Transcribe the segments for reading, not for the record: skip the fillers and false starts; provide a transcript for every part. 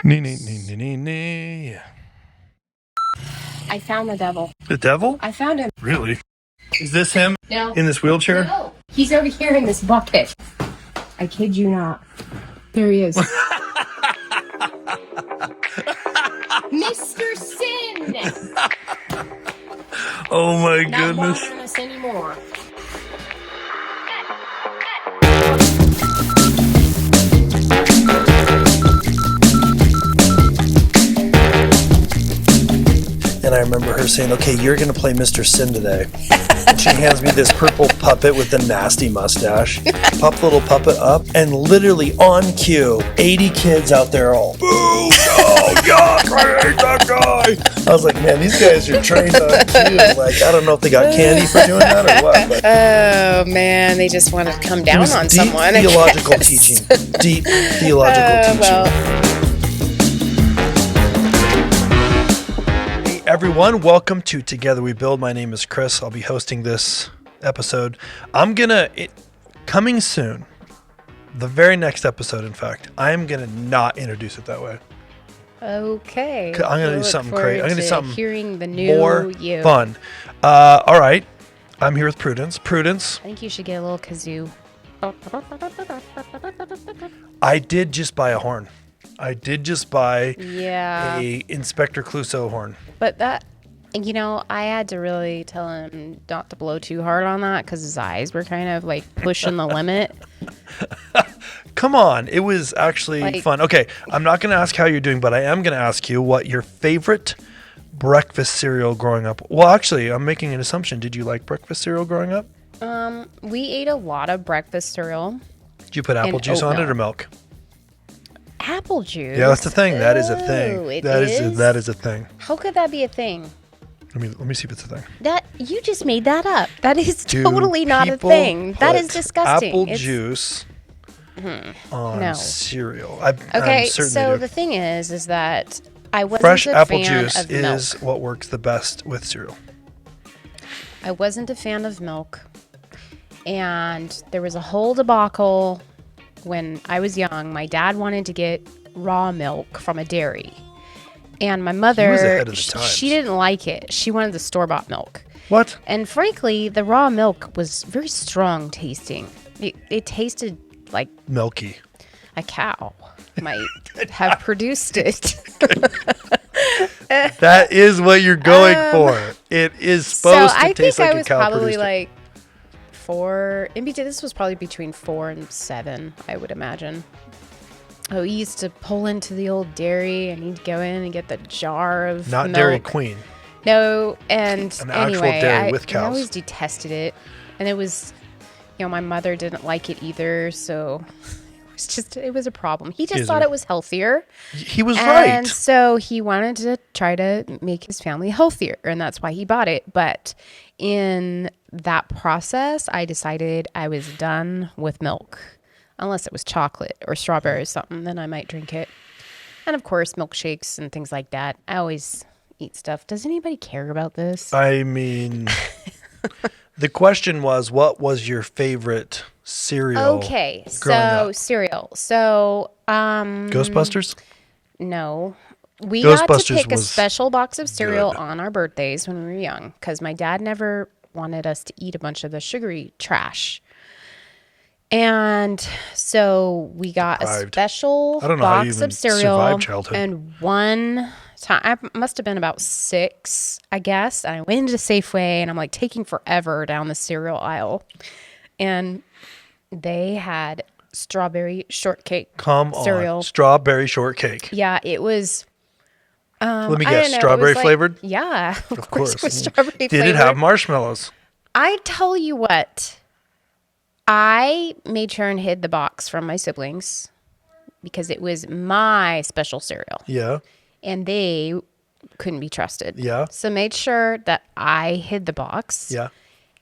Nee. I found the devil. The devil? I found him. Really? Is this him? No. In this wheelchair? No. He's over here in this bucket. I kid you not. There he is. Mr. Sin! Oh my Not goodness. bothering us anymore. And I remember her saying, okay, you're going to play Mr. Sin today. And she hands me this purple puppet with the nasty mustache. Pop the little puppet up, and literally on cue, 80 kids out there all, boo, no, yuck, I hate that guy. I was like, man, these guys are trained on cue. Like, I don't know if they got candy for doing that or what. But oh, man, they just wanted to come down on someone. Theological teaching. Deep theological teaching. Well. Everyone, welcome to Together We Build. My name is Chris. I'll be hosting this episode. Coming soon, the very next episode, in fact, I'm going to not introduce it that way. Okay. I'm going to do something crazy. I'm going to do something hearing the new more you. fun. All right. I'm here with Prudence. Prudence. I think you should get a little kazoo. I did just buy a horn. I did just buy a Inspector Clouseau horn. But that, I had to really tell him not to blow too hard on that because his eyes were kind of like pushing the limit. Come on. It was actually fun. Okay. I'm not going to ask how you're doing, but I am going to ask you what your favorite breakfast cereal growing up. Well, actually, I'm making an assumption. Did you like breakfast cereal growing up? We ate a lot of breakfast cereal. Did you put apple juice on it or milk? Apple juice. Yeah, that's a thing. That is a thing. That is a thing. How could that be a thing? Let me see if it's a thing. That you just made that up. That is totally not a thing. That is disgusting. Apple juice on cereal. Okay, so the thing is that I wasn't fresh a apple fan juice of milk. is what works the best with cereal. I wasn't a fan of milk, and there was a whole debacle. When I was young, my dad wanted to get raw milk from a dairy. And my mother, she didn't like it. She wanted the store-bought milk. What? And frankly, the raw milk was very strong tasting. It tasted like... milky. A cow might have produced it. That is what you're going for. It is supposed to taste like a cow produced it. So I think I was probably like... this was probably between 4 and 7, I would imagine. Oh, he used to pull into the old dairy and he'd go in and get the jar of Not milk. Dairy Queen. No, and an anyway, actual dairy with cows. I always detested it. And it was, my mother didn't like it either, so it was a problem. He just thought it was healthier. He was right. And so he wanted to try to make his family healthier, and that's why he bought it. But in that process, I decided I was done with milk. Unless it was chocolate or strawberry or something, then I might drink it. And of course, milkshakes and things like that. I always eat stuff. Does anybody care about this? I mean, the question was, what was your favorite cereal? Okay, so cereal. So, Ghostbusters? No. We Ghostbusters got to pick a special box of cereal on our birthdays when we were young because my dad never wanted us to eat a bunch of the sugary trash. And so we got a special box of cereal. And one time, I must have been about 6, I guess. And I went into Safeway and I'm like taking forever down the cereal aisle. And they had strawberry shortcake cereal. On, strawberry shortcake. Yeah, it was. Let me guess, strawberry flavored? Yeah, of course it was strawberry flavored. Did it have marshmallows? I tell you what, I made sure and hid the box from my siblings because it was my special cereal. Yeah. And they couldn't be trusted. Yeah. So made sure that I hid the box. Yeah.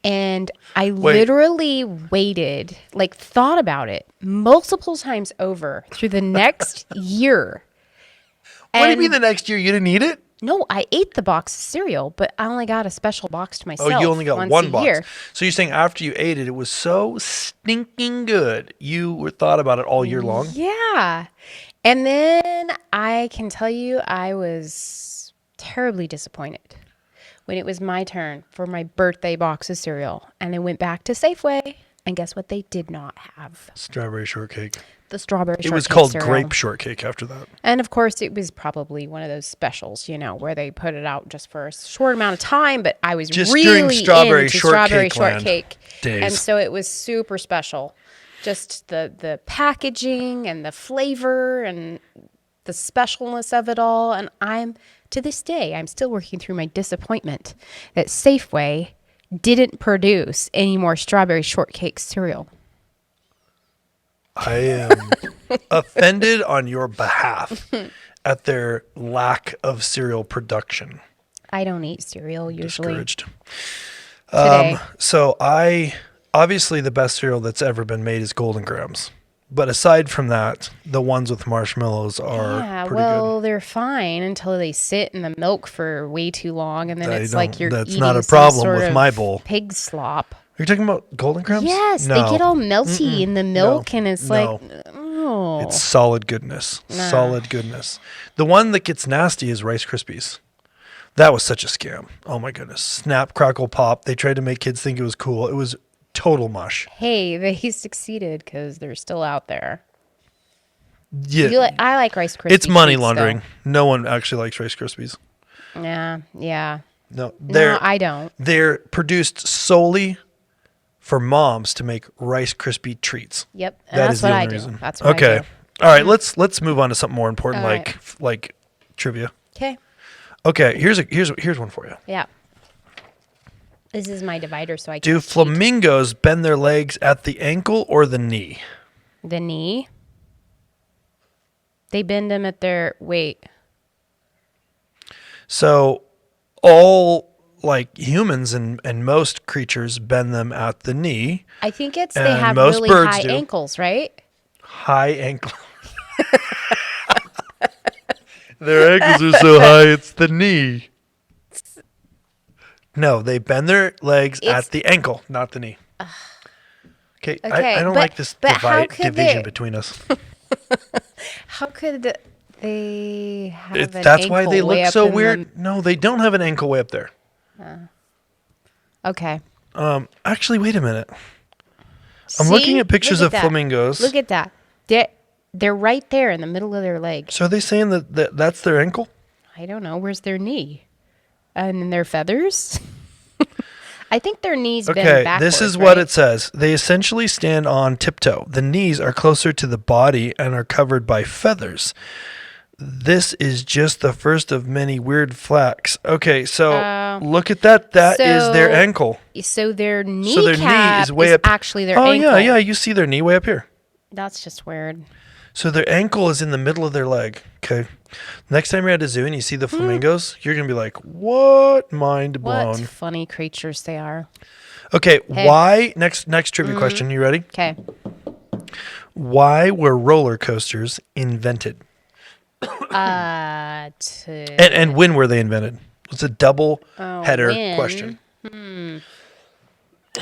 And I literally waited, thought about it multiple times over through the next year. What do you mean the next year? You didn't eat it? No, I ate the box of cereal, but I only got a special box to myself. Oh, you only got one box. Year. So you're saying after you ate it, it was so stinking good, you thought about it all year long? Yeah. And then I can tell you I was terribly disappointed when it was my turn for my birthday box of cereal. And I went back to Safeway, and guess what they did not have? Strawberry shortcake. The strawberry shortcake It was called cereal. grape shortcake after that. And of course, it was probably one of those specials, where they put it out just for a short amount of time. But I was Just really during strawberry into shortcake strawberry land shortcake, days. and so it was super special. Just the packaging and the flavor and the specialness of it all. And to this day, I'm still working through my disappointment that Safeway didn't produce any more strawberry shortcake cereal. I am offended on your behalf at their lack of cereal production. I don't eat cereal usually. Discouraged. Today. So obviously the best cereal that's ever been made is Golden Grahams. But aside from that, the ones with marshmallows are pretty good. They're fine until they sit in the milk for way too long, and then it's like you're That's eating not a some problem sort with of my bowl. pig slop. Are you talking about Golden Grahams? Yes, No. they get all melty in the milk, and it's like, No. oh. It's solid goodness. Nah. Solid goodness. The one that gets nasty is Rice Krispies. That was such a scam. Oh my goodness. Snap, crackle, pop. They tried to make kids think it was cool. It was total mush. Hey, they succeeded because they're still out there. Yeah. I like Rice Krispies. It's money treats, laundering. No one actually likes Rice Krispies. though. Yeah. No, No, I don't. They're produced solely for moms to make Rice Krispie treats. Yep, and That that's is the what only I do. reason. That's what okay. I do. All right, let's move on to something more important, All right. like trivia. Okay. Okay, here's one for you. Yeah. This is my divider, so I can Do cheat. flamingos bend their legs at the ankle or the knee? The knee. They bend them at their weight. So all like humans and most creatures bend them at the knee. I think it's And they have most really birds high do. ankles, right? High ankle. Their ankles are so high, it's the knee. No, they bend their legs It's- at the ankle, not the knee. Okay, Okay, I don't but- like this but how could division they- between us. How could they have an That's why ankle they way look up so in weird. No, they don't have an ankle way up there. Okay. Actually, wait a minute. I'm looking See? at pictures Look of that. flamingos. Look at that. They're right there in the middle of their leg. So are they saying that that's their ankle? I don't know. Where's their knee? And their feathers? I think their knees bend Okay, backwards. this is what right? it says. They essentially stand on tiptoe. The knees are closer to the body and are covered by feathers. This is just the first of many weird flax. Okay, so look at that. That is their so- ankle. So their kneecap So their knee is way up. actually their oh, ankle. yeah. You see their knee way up here. That's just weird. So their ankle is in the middle of their leg. Okay. Next time you're at a zoo and you see the flamingos, you're going to be like, what? Mind blown. What funny creatures they are. Okay. Hey. Why? Next trivia question. You ready? Okay. Why were roller coasters invented? To And when were they invented? It's a double header when? question.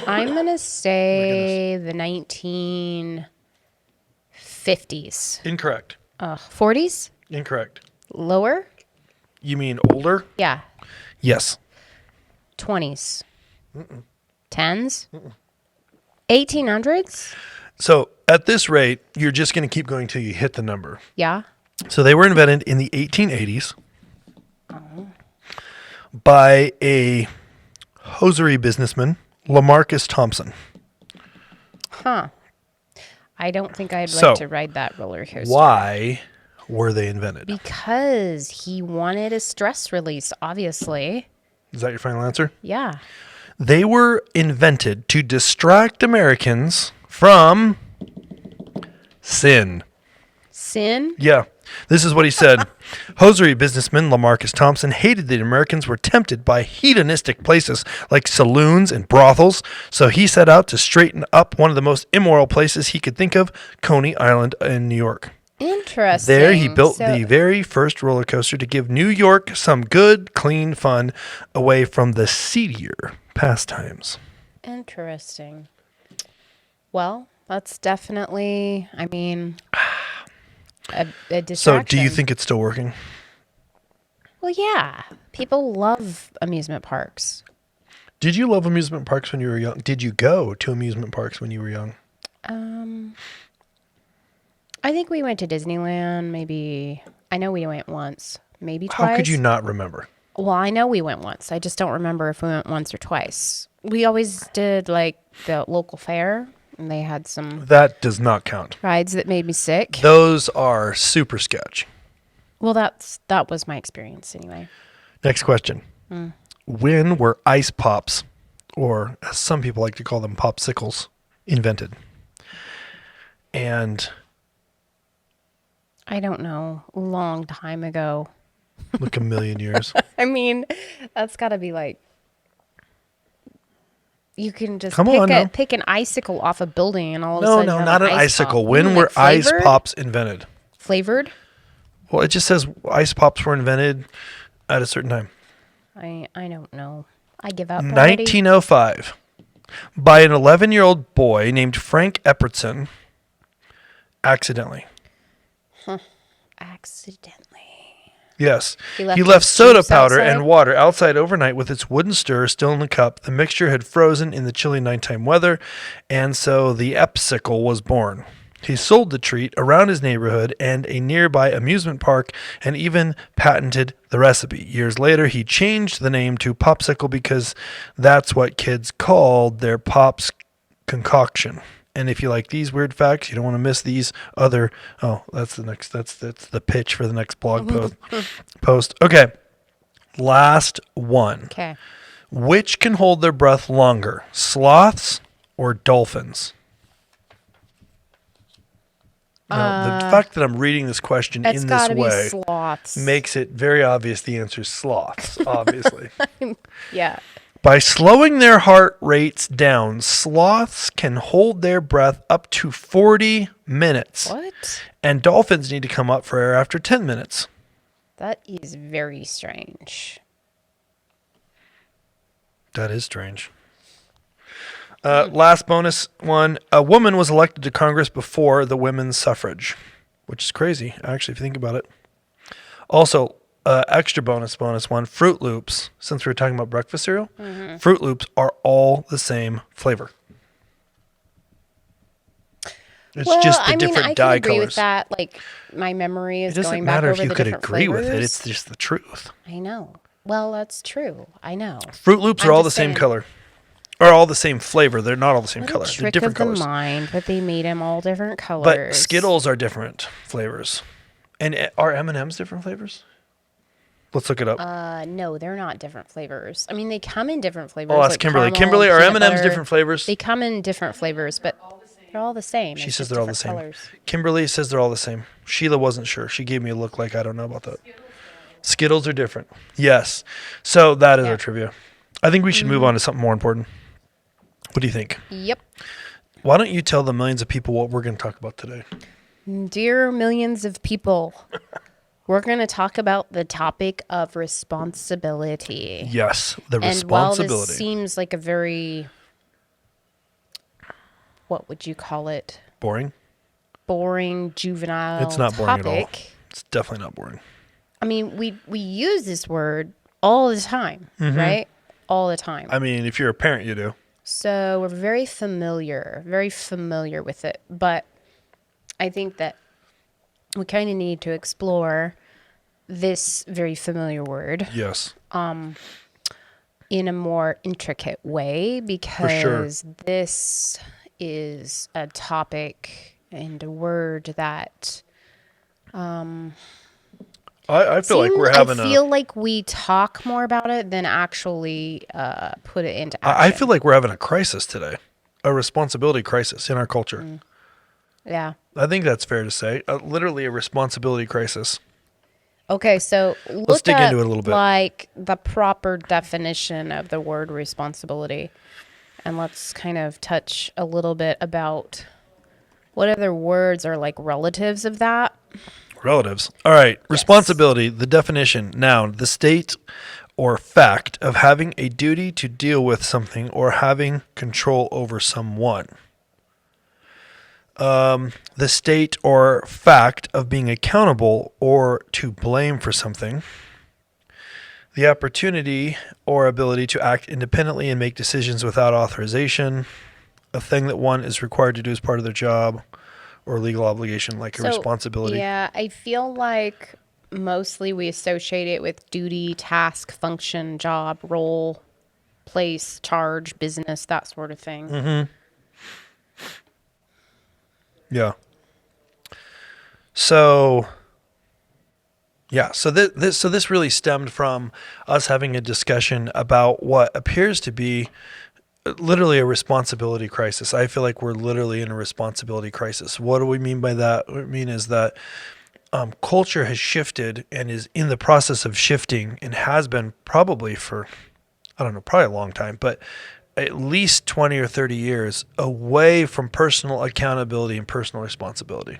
I'm gonna say the 1950s, Incorrect. 40s, Incorrect. lower. You mean older? Yeah, Yes. 20s, 10s, 1800s. So at this rate, you're just going to keep going till you hit the number. Yeah. So they were invented in the 1880s by a hosiery businessman, Lamarcus Thompson. Huh. I don't think I'd So, like to ride that roller coaster. Why were they invented? Because he wanted a stress release, obviously. Is that your final answer? Yeah. They were invented to distract Americans from sin. Sin? Yeah. This is what he said. Hosiery businessman Lamarcus Thompson hated that Americans were tempted by hedonistic places like saloons and brothels, so he set out to straighten up one of the most immoral places he could think of, Coney Island in New York. Interesting. There he built So- the very first roller coaster to give New York some good, clean fun away from the seedier pastimes. Interesting. Well, that's definitely, I mean, a distraction. So do you think it's still working? Well, yeah. People love amusement parks. Did you love amusement parks when you were young? Did you go to amusement parks when you were young? I think we went to Disneyland, maybe. I know we went once, maybe twice. How could you not remember? Well, I know we went once. I just don't remember if we went once or twice. We always did like the local fair, and they had some That does not count. rides that made me sick. Those are super sketch. Well, that was my experience anyway. Next question. When were ice pops, or as some people like to call them, popsicles, invented? And I don't know. A long time ago. like a million years. I mean, that's got to be like, you can just Come on, now. pick an icicle off a building and all of a No, sudden no, you have not an ice icicle. pop. When Like were ice flavored? pops invented? Flavored? Well, it just says ice pops were invented at a certain time. I don't know. I give up already. 1905, by an 11-year-old boy named Frank Epperson, accidentally. Accidentally. Yes. He He left left his soda juice powder outside? and water outside overnight with its wooden stirrer still in the cup. The mixture had frozen in the chilly nighttime weather, and so the Epsicle was born. He sold the treat around his neighborhood and a nearby amusement park and even patented the recipe. Years later, he changed the name to Popsicle because that's what kids called their Pops concoction. And if you like these weird facts, you don't want to miss these other. Oh, that's the pitch for the next blog post. Okay. Last one. Okay. Which can hold their breath longer, sloths or dolphins? Now, the fact that I'm reading this question It's in got this to be way sloths. makes it very obvious the answer is sloths, obviously. Yeah. By slowing their heart rates down, sloths can hold their breath up to 40 minutes. What? And dolphins need to come up for air after 10 minutes. That is very strange. That is strange. Last bonus one. A woman was elected to Congress before the women's suffrage, which is crazy, actually, if you think about it. Also, extra bonus one. Fruit Loops, since we were talking about breakfast cereal, Fruit Loops are all the same flavor. It's just the different I dye can agree colors. with that. Like, my memory is It doesn't going back matter over if you the could different agree with it. flavors. It's just the truth. I know. Well, that's true. I know. Fruit Loops I'm are all the just same saying. color. Or all the same flavor. They're not all the same What a color. They're trick different of colors. the mind that they made them all different colors. But Skittles are different flavors. And are M&Ms different flavors? Let's look it up. No, they're not different flavors. I mean, they come in different flavors. Oh, that's like Kimberly. caramel Kimberly, and are peanut M&Ms butter. different flavors? They come in different flavors, but they're all the same. She It's says just they're all the different same. colors. Kimberly says they're all the same. Sheila wasn't sure. She gave me a look like I don't know about that. Skittles are different. Yes. So that is Yeah. our trivia. I think we should move on to something more important. What do you think? Yep. Why don't you tell the millions of people what we're going to talk about today? Dear millions of people, we're going to talk about the topic of responsibility. Yes, the And while responsibility. this seems like a very, what would you call it? Boring? Boring, juvenile It's not boring topic. at all. It's definitely not boring. I mean, we use this word all the time, right? All the time. I mean, if you're a parent, you do. So we're very familiar with it. But I think that we kind of need to explore this very familiar word Yes. in a more intricate way because this is a topic and a word that I feel like we're having I feel like we talk more about it than actually put it into action. I feel like we're having a crisis today, a responsibility crisis in our culture. Yeah. I think that's fair to say. Literally a responsibility crisis. Okay, so Let's dig into it a little bit. Like the proper definition of the word responsibility, and let's kind of touch a little bit about what other words are like relatives of that. Relatives. All right. Responsibility, the definition, noun, the state or fact of having a duty to deal with something or having control over someone. The state or fact of being accountable or to blame for something. The opportunity or ability to act independently and make decisions without authorization. A thing that one is required to do as part of their job or legal obligation, like a responsibility. Yeah, I feel like mostly we associate it with duty, task, function, job, role, place, charge, business, that sort of thing. Mm-hmm. Yeah. So this really stemmed from us having a discussion about what appears to be literally a responsibility crisis. I feel like we're literally in a responsibility crisis. What do we mean by that? What we mean is that culture has shifted and is in the process of shifting and has been probably for, I don't know, probably a long time, but at least 20 or 30 years away from personal accountability and personal responsibility.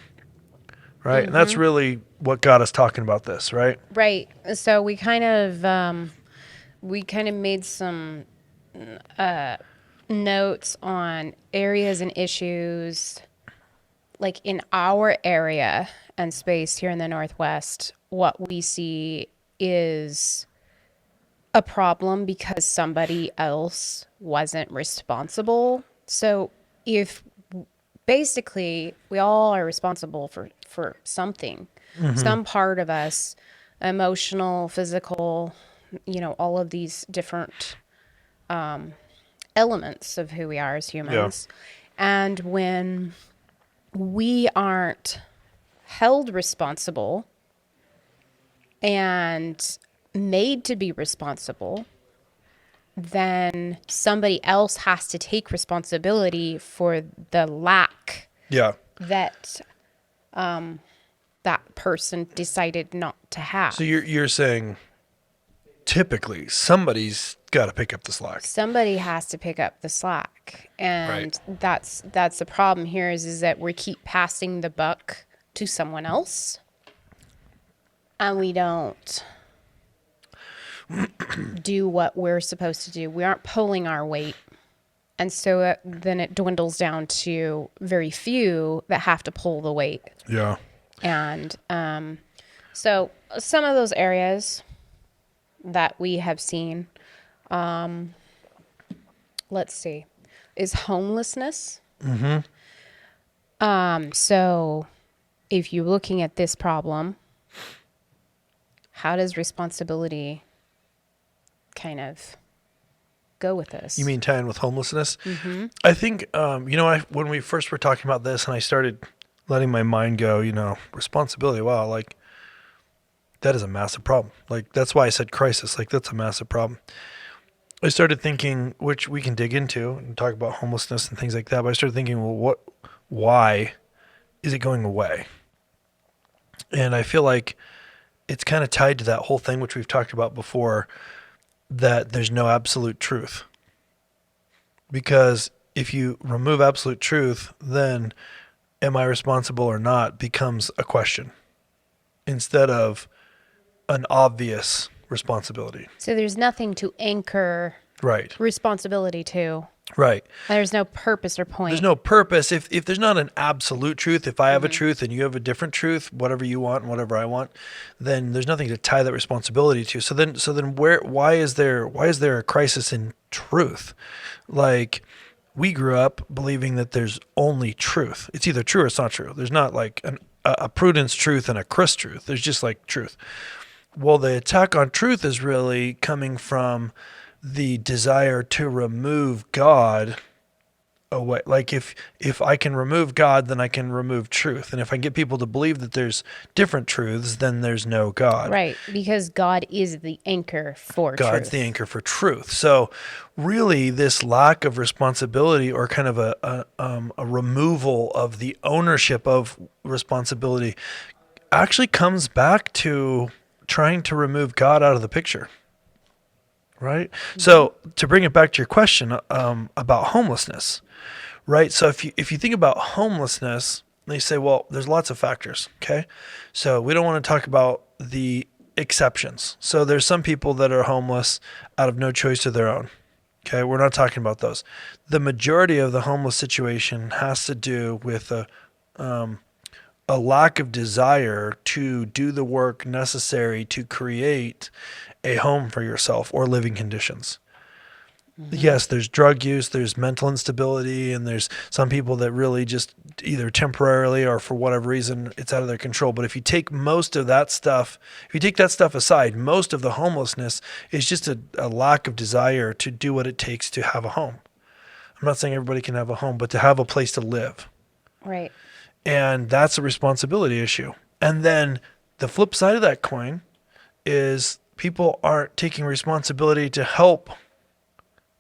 Right. And that's really what got us talking about this, right? Right. So we kind of made some notes on areas and issues like in our area and space here in the Northwest. What we see is a problem because somebody else wasn't responsible. So if basically we all are responsible for something, some part of us, emotional, physical, all of these different elements of who we are as humans. Yeah. And when we aren't held responsible and made to be responsible, then somebody else has to take responsibility for the lack that that person decided not to have. So you're saying typically somebody's got to pick up the slack. Somebody has to pick up the slack. And that's the problem here is that we keep passing the buck to someone else and we don't do what we're supposed to do. We aren't pulling our weight. And so then it dwindles down to very few that have to pull the weight. Yeah. And so some of those areas that we have seen, let's see, is homelessness. So if you're looking at this problem, how does responsibility kind of go with this? You mean tying with homelessness? I think, when we first were talking about this and I started letting my mind go, responsibility, wow, like that is a massive problem. Like that's why I said crisis, like that's a massive problem. I started thinking, which we can dig into and talk about homelessness and things like that, but I started thinking, well, why is it going away? And I feel like it's kind of tied to that whole thing, which we've talked about before, that there's no absolute truth. Because if you remove absolute truth, then am I responsible or not becomes a question instead of an obvious responsibility. So there's nothing to anchor responsibility to. Right. There's no purpose or point. There's no purpose. If there's not an absolute truth, if I have a truth and you have a different truth, whatever you want and whatever I want, then there's nothing to tie that responsibility to. So then why is there a crisis in truth? Like we grew up believing that there's only truth. It's either true or it's not true. There's not like a Prudence truth and a Chris truth. There's just like truth. Well, the attack on truth is really coming from the desire to remove God away. Like if I can remove God, then I can remove truth. And if I can get people to believe that there's different truths, then there's no God. Right, because God is the anchor for truth. God's the anchor for truth. So really this lack of responsibility or kind of a removal of the ownership of responsibility actually comes back to trying to remove God out of the picture. Right? So to bring it back to your question about homelessness, right? So if you think about homelessness, they say, well, there's lots of factors, okay? So we don't want to talk about the exceptions. So there's some people that are homeless out of no choice of their own, okay? We're not talking about those. The majority of the homeless situation has to do with a a lack of desire to do the work necessary to create a home for yourself or living conditions. Yes, there's drug use, there's mental instability, and there's some people that really just either temporarily or for whatever reason it's out of their control. But if you take most of that stuff, if you take that stuff aside, most of the homelessness is just a lack of desire to do what it takes to have a home. I'm not saying everybody can have a home, but to have a place to live. Right. And that's a responsibility issue. And then the flip side of that coin is people aren't taking responsibility to help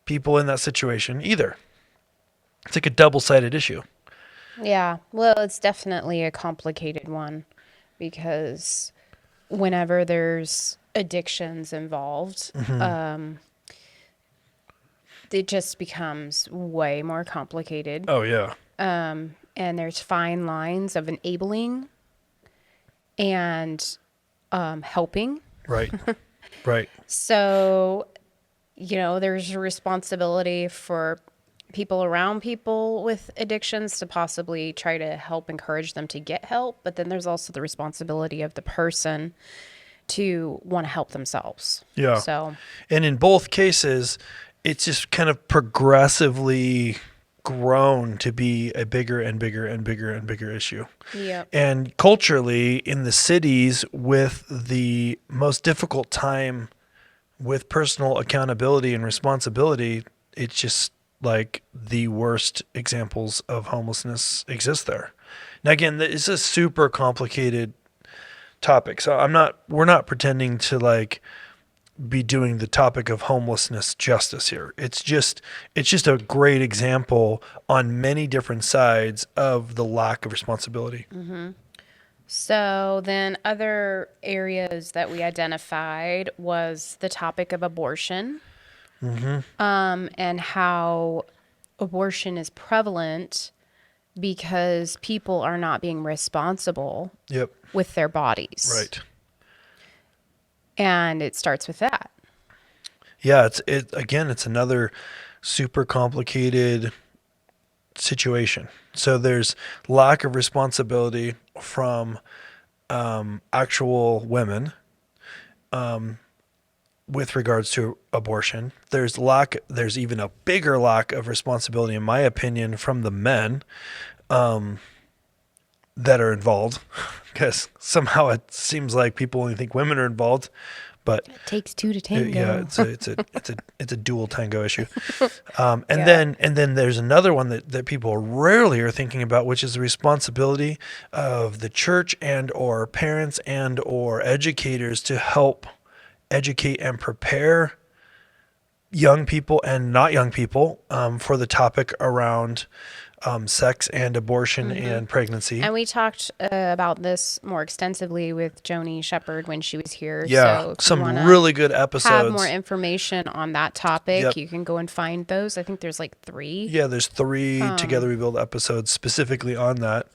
people in that situation either. It's like a double-sided issue. Yeah. Well, it's definitely a complicated one because whenever there's addictions involved, it just becomes way more complicated. Oh, yeah. And there's fine lines of enabling and helping. Right. Right. So, there's a responsibility for people around people with addictions to possibly try to help encourage them to get help. But then there's also the responsibility of the person to want to help themselves. Yeah. So, and in both cases, it's just kind of progressively grown to be a bigger and bigger and bigger and bigger issue. yeah. And culturally, in the cities with the most difficult time with personal accountability and responsibility, it's just like the worst examples of homelessness exist there. Now, again, this is a super complicated topic. So we're not pretending to like be doing the topic of homelessness justice here. It's just a great example on many different sides of the lack of responsibility. Mm-hmm. So then other areas that we identified was the topic of abortion, and how abortion is prevalent because people are not being responsible Yep. with their bodies. Right. And it starts with that. Yeah, it's another super complicated situation. So there's lack of responsibility from actual women with regards to abortion. There's even a bigger lack of responsibility, in my opinion, from the men that are involved, because somehow it seems like people only think women are involved, but It takes two to tango. yeah, it's a dual tango issue. And then there's another one that people rarely are thinking about, which is the responsibility of the church and or parents and or educators to help educate and prepare young people and not young people for the topic around sex and abortion and pregnancy. And we talked about this more extensively with Joni Shepherd when she was here. Yeah, so if some you wanna really good episodes. have more information on that topic, Yep. you can go and find those. I think there's like 3. Yeah, there's 3 Together We Build episodes specifically on that.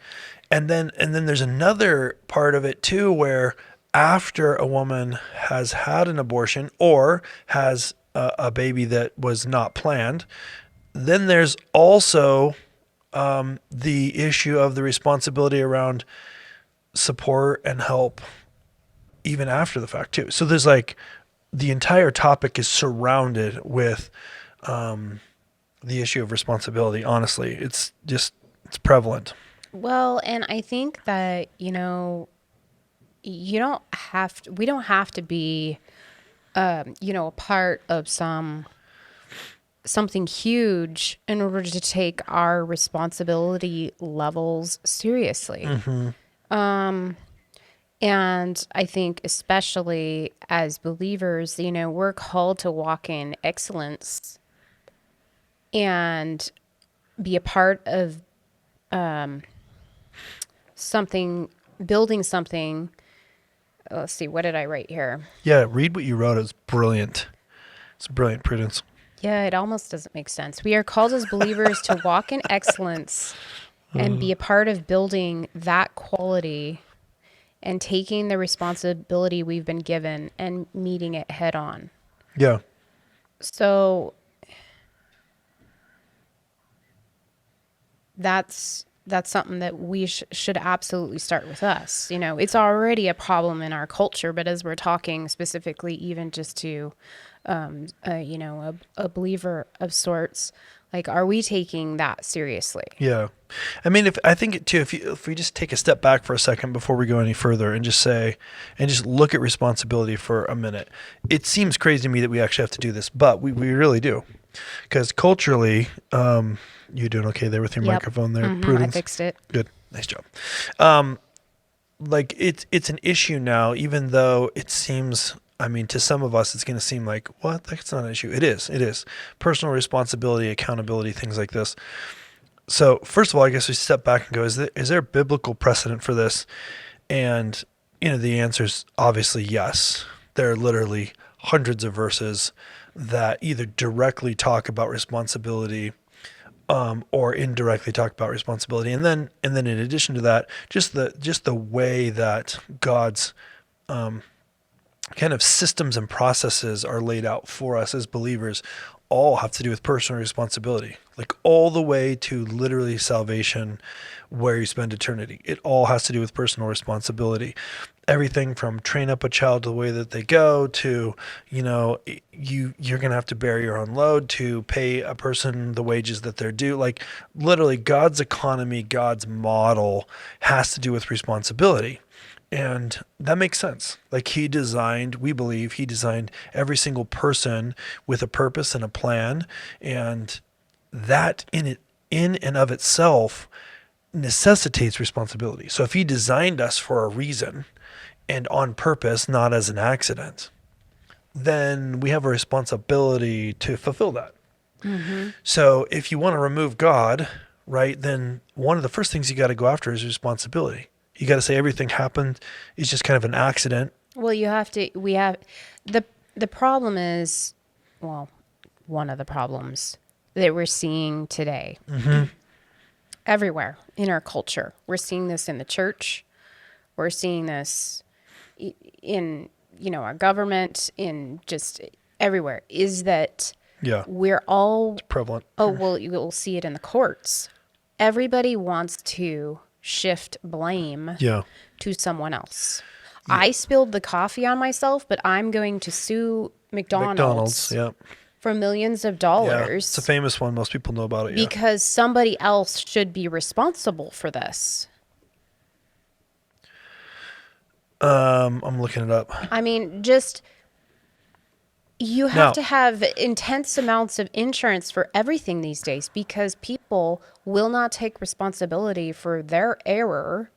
And then there's another part of it too, where after a woman has had an abortion or has a baby that was not planned, then there's also the issue of the responsibility around support and help even after the fact too. So there's like the entire topic is surrounded with the issue of responsibility. Honestly, it's prevalent. Well, and I think that, we don't have to be, a part of something huge in order to take our responsibility levels seriously. And I think especially as believers, we're called to walk in excellence and be a part of building something. Let's see, what did I write here? Yeah, read what you wrote. It's brilliant. It's brilliant, Prudence. Yeah, it almost doesn't make sense. We are called as believers to walk in excellence and be a part of building that quality and taking the responsibility we've been given and meeting it head on. Yeah. So that's that's something that we should absolutely start with us. You know, it's already a problem in our culture, but as we're talking specifically, even just to, you know, a believer of sorts, like, are we taking that seriously? Yeah. I mean, I think it too, if we just take a step back for a second before we go any further and just look at responsibility for a minute, it seems crazy to me that we actually have to do this, but we really do. Because culturally, you doing okay there with your Yep. microphone there, I Prudence? fixed it. Good. Nice job. Like it's an issue now, even though it seems, I mean, to some of us, it's going to seem like, what? That's not an issue. It is. It is. Personal responsibility, accountability, things like this. So first of all, I guess we step back and go, is there a biblical precedent for this? And, you know, the answer is obviously yes. There are literally hundreds of verses that either directly talk about responsibility or indirectly talk about responsibility. And then in addition to that, just the way that God's kind of systems and processes are laid out for us as believers all have to do with personal responsibility, like all the way to literally salvation, where you spend eternity. It all has to do with personal responsibility. Everything from train up a child the way that they go to, you know, you're going to have to bear your own load, to pay a person the wages that they're due. Like literally God's economy, God's model has to do with responsibility. And that makes sense. Like we believe he designed every single person with a purpose and a plan. And that in and of itself necessitates responsibility. So if he designed us for a reason and on purpose, not as an accident, then we have a responsibility to fulfill that. Mm-hmm. So if you want to remove God, right, then one of the first things you got to go after is responsibility. You got to say everything happened is just kind of an accident. Well, the problem is, well, one of the problems that we're seeing today, everywhere in our culture. We're seeing this in the church. We're seeing this in, you know, our government, in just everywhere, is that we're all... It's prevalent. Oh, well, you'll see it in the courts. Everybody wants to shift blame to someone else. Yeah. I spilled the coffee on myself, but I'm going to sue McDonald's for millions of dollars. Yeah, it's a famous one. Most people know about it. Because somebody else should be responsible for this. I'm looking it up. I mean, just... You have to have intense amounts of insurance for everything these days, because people will not take responsibility for their error.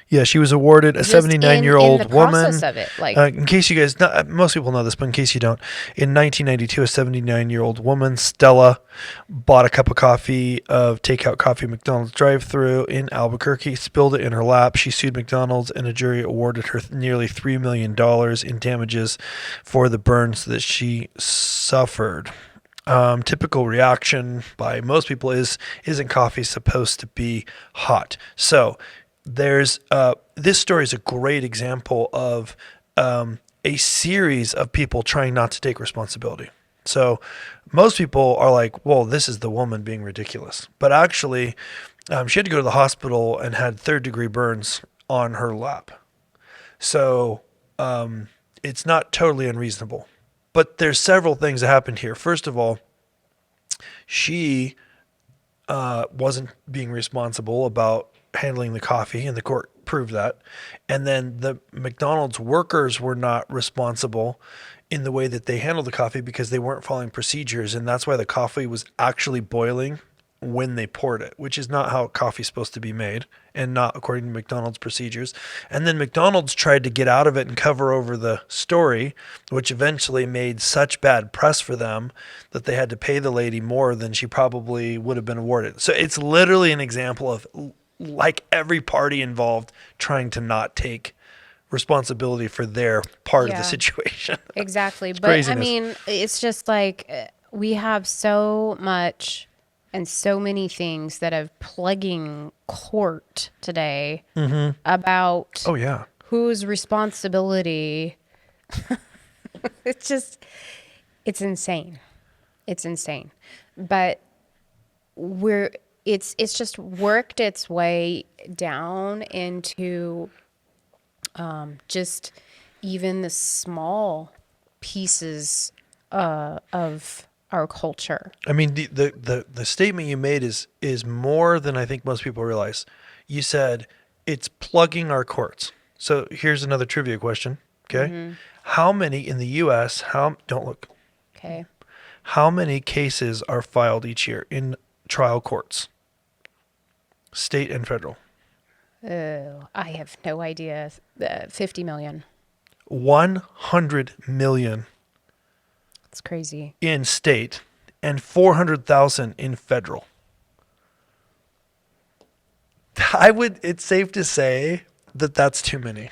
Yeah, she was awarded a 79-year-old woman. Of it, like, in case you guys, most people know this, but in case you don't, in 1992, a 79-year-old woman, Stella, bought a cup of coffee of takeout coffee McDonald's drive-thru in Albuquerque, spilled it in her lap. She sued McDonald's, and a jury awarded her nearly $3 million in damages for the burns that she suffered. Typical reaction by most people isn't coffee supposed to be hot? So there's this story is a great example of a series of people trying not to take responsibility. So most people are like, well, this is the woman being ridiculous. But actually, she had to go to the hospital and had third-degree burns on her lap. So it's not totally unreasonable. But there's several things that happened here. First of all, she wasn't being responsible about handling the coffee, and the court proved that. And then the McDonald's workers were not responsible in the way that they handled the coffee, because they weren't following procedures, and that's why the coffee was actually boiling when they poured it, which is not how coffee's supposed to be made, and not according to McDonald's procedures. And then McDonald's tried to get out of it and cover over the story, which eventually made such bad press for them that they had to pay the lady more than she probably would have been awarded. So it's literally an example of, like, every party involved trying to not take responsibility for their part of the situation. Exactly. But craziness. I mean, it's just like we have so much and so many things that are plaguing court today about whose responsibility. It's insane. It's insane. But it's just worked its way down into just even the small pieces of our culture. I mean, the statement you made is more than I think most people realize. You said it's plugging our courts. So here's another trivia question. Okay. How many in the U.S., don't look, Okay. how many cases are filed each year in trial courts? State and federal. Oh, I have no idea. 50 million. 100 million It's crazy. in state and 400,000 in federal. It's safe to say that that's too many.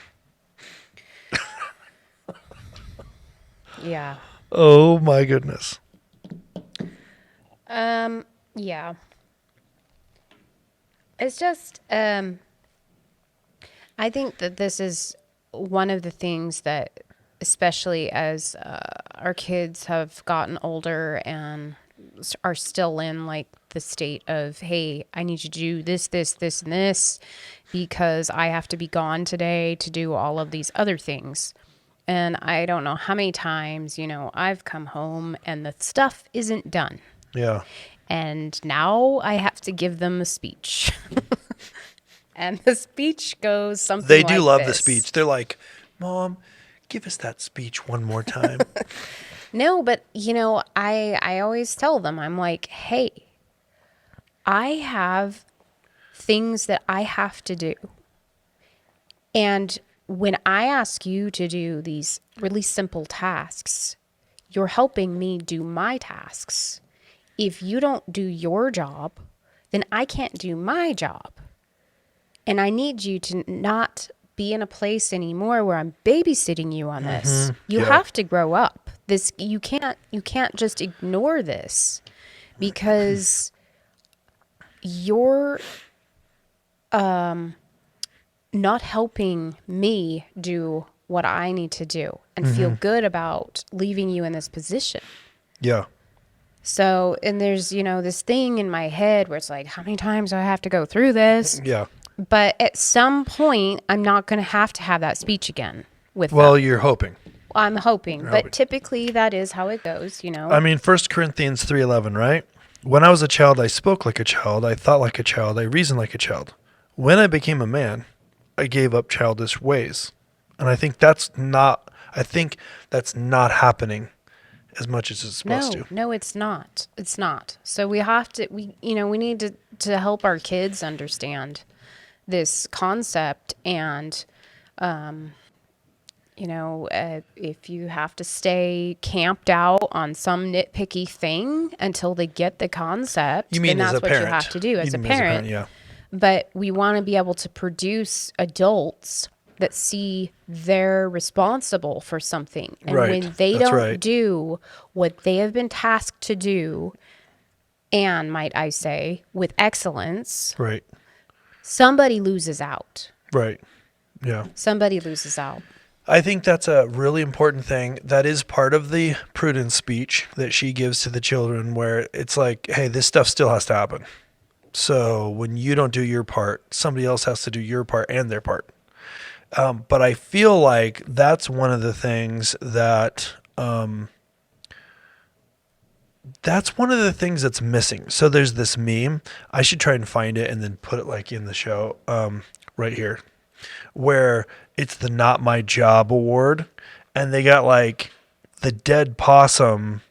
Yeah. Oh my goodness. Yeah. It's just, I think that this is one of the things that, especially as our kids have gotten older and are still in like the state of, hey, I need you to do this, this, this, and this because I have to be gone today to do all of these other things. And I don't know how many times, I've come home and the stuff isn't done. Yeah. And now I have to give them a speech. And the speech goes something They like do love the this. speech. They're like, Mom, give us that speech one more time. No, but I always tell them, I'm like, hey, I have things that I have to do. And when I ask you to do these really simple tasks, you're helping me do my tasks. If you don't do your job, then I can't do my job. And I need you to not be in a place anymore where I'm babysitting you on this. You Yeah. have to grow up. You can't just ignore this because you're not helping me do what I need to do and feel good about leaving you in this position. Yeah. So, and there's, this thing in my head where it's like, how many times do I have to go through this? Yeah. But at some point, I'm not going to have that speech again with Well, them. you're hoping. I'm hoping. hoping. But typically, that is how it goes, I mean, 1 Corinthians 3:11, right? When I was a child, I spoke like a child. I thought like a child. I reasoned like a child. When I became a man, I gave up childish ways. And I think that's not happening as much as it's supposed to. No, it's not. It's not. So we have to, we need to help our kids understand this concept. And, if you have to stay camped out on some nitpicky thing until they get the concept, You mean then as that's a what parent? you have to do as You a mean parent. Yeah. But we want to be able to produce adults that see they're responsible for something. And Right. when they That's don't right. do what they have been tasked to do, and might I say, with excellence, Right. somebody loses out. Right. Yeah. Somebody loses out. I think that's a really important thing. That is part of the Prudence speech that she gives to the children, where it's like, hey, this stuff still has to happen. So when you don't do your part, somebody else has to do your part and their part. But I feel like that's one of the things that's missing. So there's this meme. I should try and find it and then put it like in the show right here, where it's the Not My Job award, and they got like the dead possum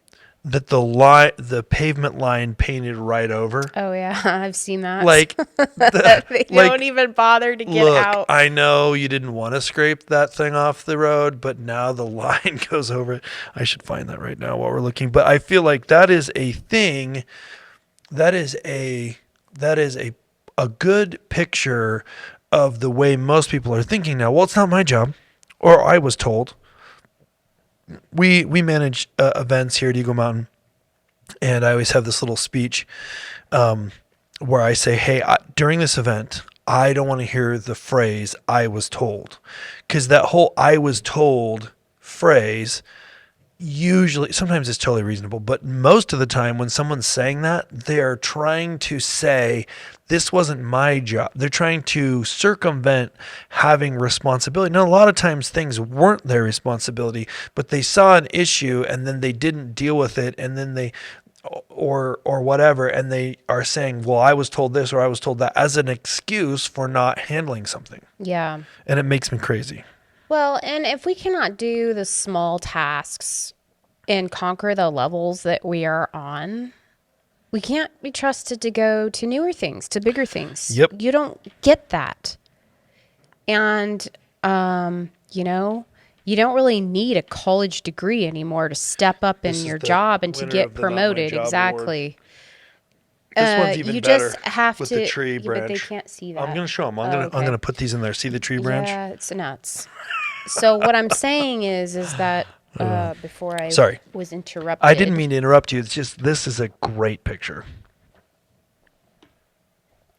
that the pavement line painted right over. Oh, yeah. I've seen that. Like they don't even bother to get look, out. I know you didn't want to scrape that thing off the road, but now the line goes over it. I should find that right now while we're looking. But I feel like that is a thing. That is a good picture of the way most people are thinking now. Well, it's not my job, or I was told. We manage events here at Eagle Mountain, and I always have this little speech where I say, hey, during this event, I don't want to hear the phrase, I was told. Because that whole I was told phrase usually, sometimes it's totally reasonable, but most of the time when someone's saying that, they are trying to say, this wasn't my job. They're trying to circumvent having responsibility. Now, a lot of times things weren't their responsibility, but they saw an issue and then they didn't deal with it, and then they, or whatever, and they are saying, well, I was told this or I was told that, as an excuse for not handling something. Yeah. And it makes me crazy. Well, and if we cannot do the small tasks and conquer the levels that we are on, we can't be trusted to go to newer things, to bigger things. Yep. You don't get that. And, you don't really need a college degree anymore to step up in your job and to get promoted. Exactly. This one's even you better just have with to, the tree but branch. they can't see that. I'm going to show them. Okay. I'm gonna put these in there. See the tree branch? Yeah, it's nuts. So what I'm saying is that before I was interrupted. I didn't mean to interrupt you. It's just, this is a great picture.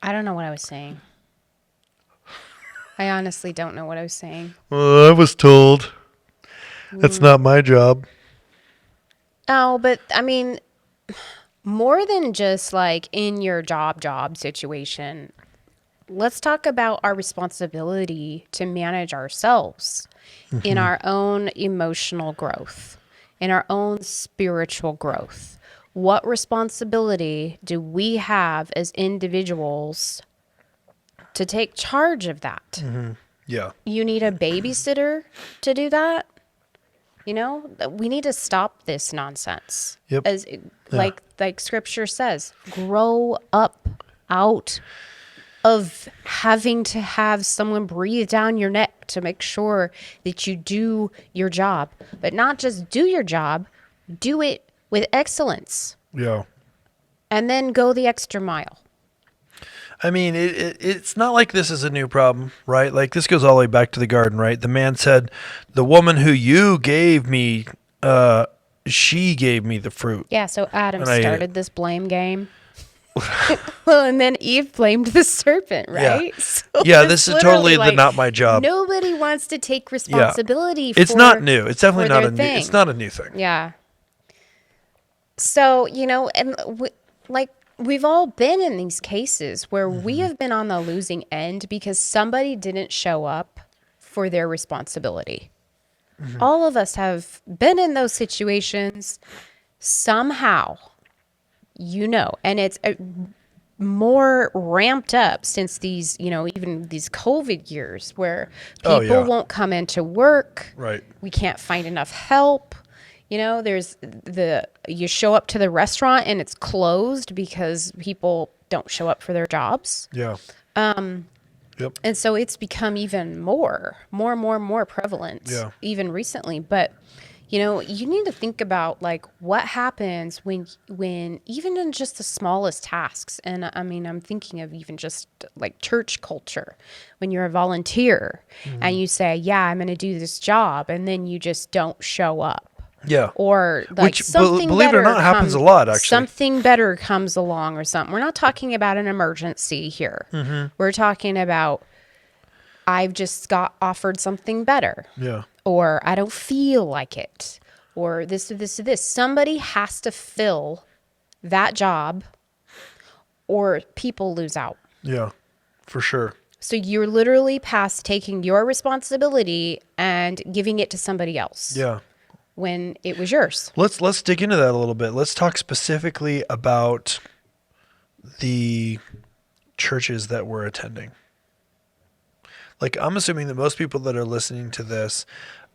I don't know what I was saying. I honestly don't know what I was saying. I was told. That's not my job. Oh, but I mean, more than just like in your job situation, let's talk about our responsibility to manage ourselves in our own emotional growth, in our own spiritual growth. What responsibility do we have as individuals to take charge of that? Yeah. You need a babysitter to do that? We need to stop this nonsense. Yep. Like scripture says, grow up out of having to have someone breathe down your neck to make sure that you do your job. But not just do your job, do it with excellence. Yeah. And then go the extra mile. I mean, it's not like this is a new problem, right? Like, this goes all the way back to the garden, right? The man said, the woman who you gave me, she gave me the fruit. Yeah, so Adam started this blame game. Well, and then Eve blamed the serpent, right? Yeah, So yeah, this is totally not my job. Nobody wants to take responsibility It's not new. It's definitely not a new. It's not a new thing. Yeah. So, and we've all been in these cases where we have been on the losing end because somebody didn't show up for their responsibility. All of us have been in those situations somehow, and it's more ramped up since these, even these COVID years where people won't come into work. Right. We can't find enough help. There's you show up to the restaurant and it's closed because people don't show up for their jobs. Yeah. Yep. And so it's become even more prevalent, even recently. But, you need to think about like what happens when even in just the smallest tasks. And I mean, I'm thinking of even just like church culture, when you're a volunteer and you say, yeah, I'm going to do this job. And then you just don't show up. Yeah. Or like which, something believe it or not, happens a lot, actually. Something better comes along or something. We're not talking about an emergency here. We're talking about, I've just got offered something better. Yeah. Or I don't feel like it. Or this or this or this. Somebody has to fill that job or people lose out. Yeah, for sure. So you're literally past taking your responsibility and giving it to somebody else. Yeah. When it was yours. Let's dig into that a little bit. Let's talk specifically about the churches that we're attending. Like, I'm assuming that most people that are listening to this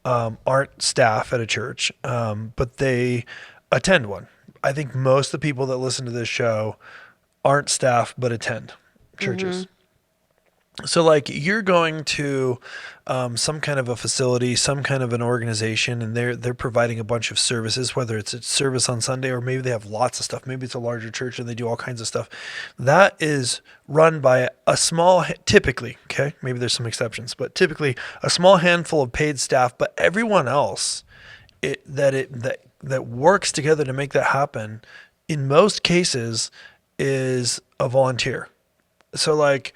aren't staff at a church, but they attend one. I think most of the people that listen to this show aren't staff but attend churches. So like you're going to some kind of a facility, some kind of an organization, and they're providing a bunch of services, whether it's a service on Sunday or maybe they have lots of stuff. Maybe it's a larger church and they do all kinds of stuff. That is run by a small, typically, okay, maybe there's some exceptions, but typically a small handful of paid staff, but everyone else that works together to make that happen, in most cases, is a volunteer. So like,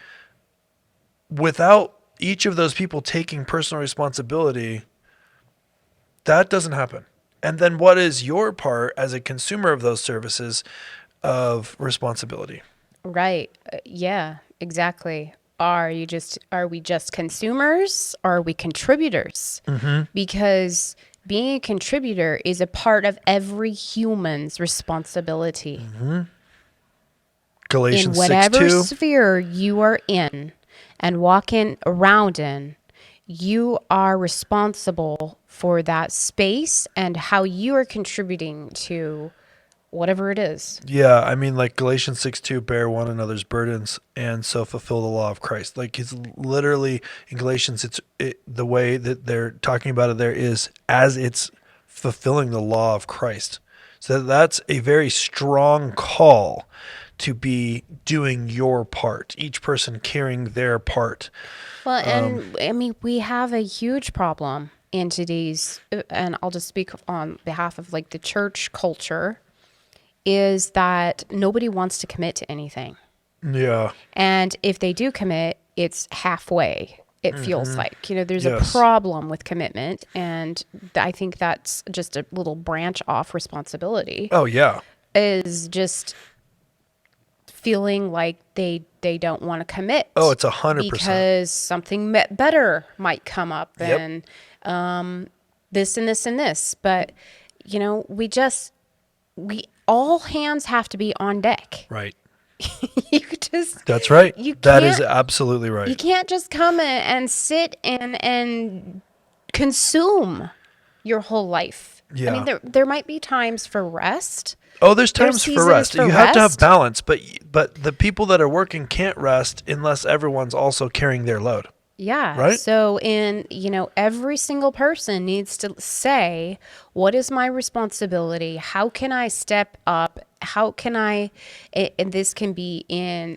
without each of those people taking personal responsibility, that doesn't happen. And then what is your part as a consumer of those services of responsibility? Right. Yeah, exactly. Are we just consumers? Or are we contributors? Because being a contributor is a part of every human's responsibility. In Galatians 6 whatever 2. sphere you are in and walking around in, you are responsible for that space and how you are contributing to whatever it is. Yeah, I mean, like Galatians 6 2, bear one another's burdens and so fulfill the law of Christ. Like it's literally in Galatians, the way that they're talking about it there is as it's fulfilling the law of Christ. So that's a very strong call to be doing your part, each person carrying their part. Well, and I mean, we have a huge problem in today's, and I'll just speak on behalf of like the church culture, is that nobody wants to commit to anything. Yeah. And if they do commit, it's halfway. It feels like, there's a Yes. problem with commitment. And I think that's just a little branch off responsibility, Oh, yeah. is just feeling like they don't want to commit. Oh, it's 100%. Because something better might come up Yep. and this and this and this. But, we all hands have to be on deck. Right. You just That's right. You That is can't- absolutely right. You can't just come and sit and consume your whole life. I Yeah. mean, there might be times for rest. Oh, there's There's times for seasons rest. for You have to have rest. balance, but the people that are working can't rest unless everyone's also carrying their load. Yeah. Right? So every single person needs to say, what is my responsibility? How can I step up? How can I, and this can be in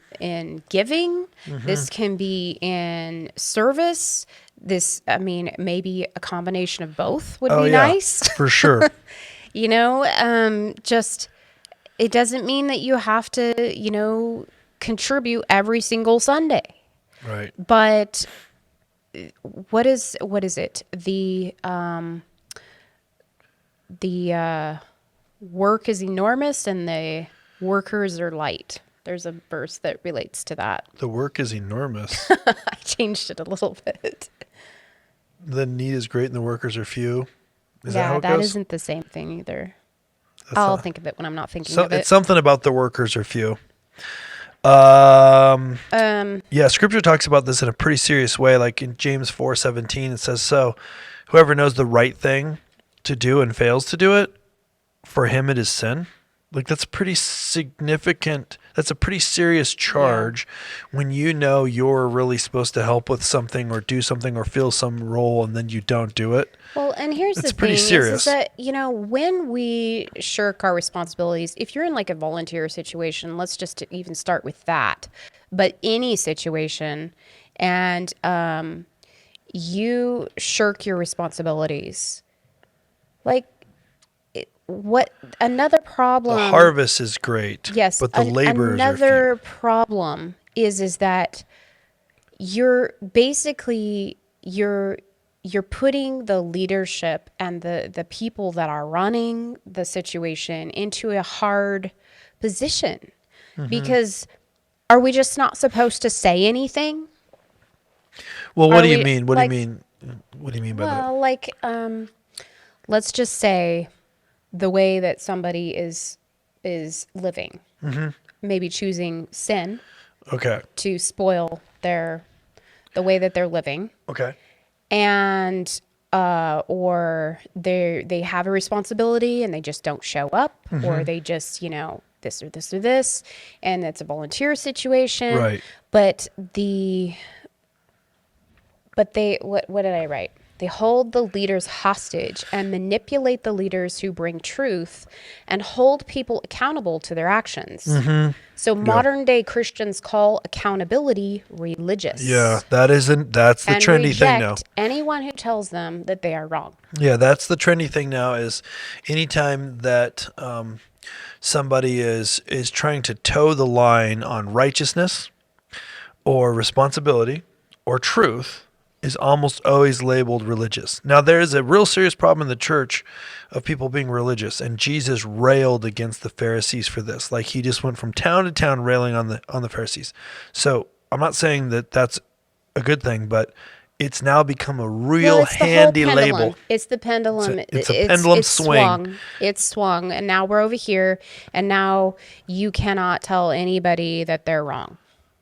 giving, this can be in service. Maybe a combination of both would Oh, be yeah. nice. For sure. Just, it doesn't mean that you have to, contribute every single Sunday. Right. But what is it? The work is enormous and the workers are light. There's a verse that relates to that. The work is enormous. I changed it a little bit. The need is great and the workers are few. Is that how it that goes? isn't the same thing either. That's I'll a- think of it when I'm not thinking So of it. it's something about the workers are few. Yeah, scripture talks about this in a pretty serious way. Like in James 4:17, it says, so whoever knows the right thing to do and fails to do it, for him it is sin. Like that's pretty significant. That's a pretty serious charge when you know you're really supposed to help with something or do something or fill some role and then you don't do it. Well, and here's It's the pretty thing serious. is that, when we shirk our responsibilities, if you're in like a volunteer situation, let's just even start with that. But any situation, and you shirk your responsibilities, like another problem. The harvest is great. Yes, But the laborers are few. another problem is that you're basically you're putting the leadership and the people that are running the situation into a hard position. Because are we just not supposed to say anything? Well, what Are do you we, mean? What like- do you mean? What do you mean by that? Well, like let's just say the way that somebody is living, maybe choosing sin Okay. to spoil the way that they're living, Okay. and or they have a responsibility and they just don't show up, or they just this or this or this, and it's a volunteer situation. Right. But they what did I write? They hold the leaders hostage and manipulate the leaders who bring truth and hold people accountable to their actions. So modern day Christians call accountability religious. Yeah, that's the And trendy thing now. reject anyone who tells them that they are wrong. Yeah, that's the trendy thing now is anytime that somebody is trying to toe the line on righteousness or responsibility or truth is almost always labeled religious. Now, there is a real serious problem in the church of people being religious, and Jesus railed against the Pharisees for this. Like, he just went from town to town railing on the Pharisees. So I'm not saying that that's a good thing, but it's now become a real Well, it's the whole handy pendulum. label. It's the pendulum. It's a pendulum swing. It's swung, and now we're over here, and now you cannot tell anybody that they're wrong.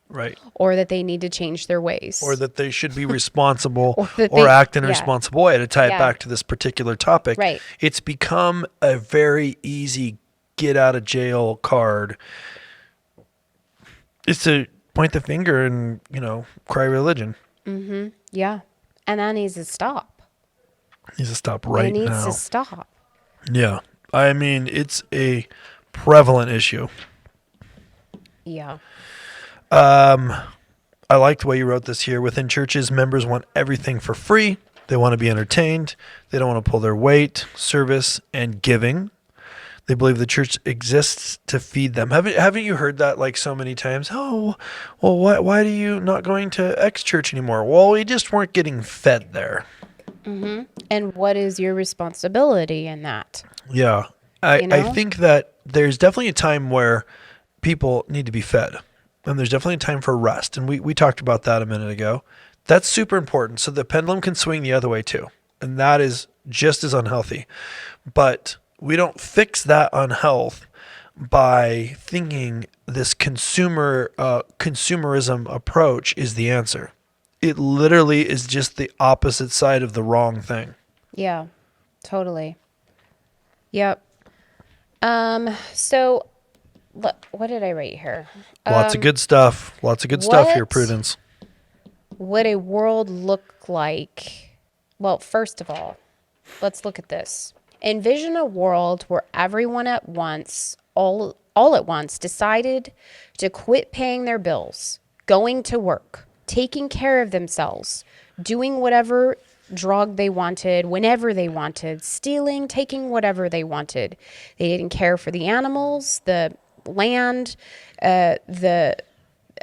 Right. Or that they need to change their ways. Or that they should be responsible or or act in a yeah. responsible way. To tie it Yeah. back to this particular topic, Right. It's become a very easy get out of jail card. It's to point the finger and, cry religion. Mm-hmm. Yeah. And that needs to stop. Needs to stop right It needs now. to stop. Yeah. I mean, it's a prevalent issue. Yeah. I like the way you wrote this here. Within churches, members want everything for free. They want to be entertained. They don't want to pull their weight, service, and giving. They believe the church exists to feed them. Haven't you heard that like so many times? Oh, well, why are you not going to X church anymore? Well, we just weren't getting fed there. Mm-hmm. And what is your responsibility in that? Yeah. I think that there's definitely a time where people need to be fed. And there's definitely a time for rest. And we talked about that a minute ago. That's super important. So the pendulum can swing the other way too. And that is just as unhealthy. But we don't fix that unhealth by thinking this consumerism approach is the answer. It literally is just the opposite side of the wrong thing. Yeah, totally. Yep. So what did I write here? Lots of good stuff. Lots of good stuff here, Prudence. Would a world look like? Well, first of all, let's look at this. Envision a world where everyone at once, all at once, decided to quit paying their bills, going to work, taking care of themselves, doing whatever drug they wanted, whenever they wanted, stealing, taking whatever they wanted. They didn't care for the animals, the land, the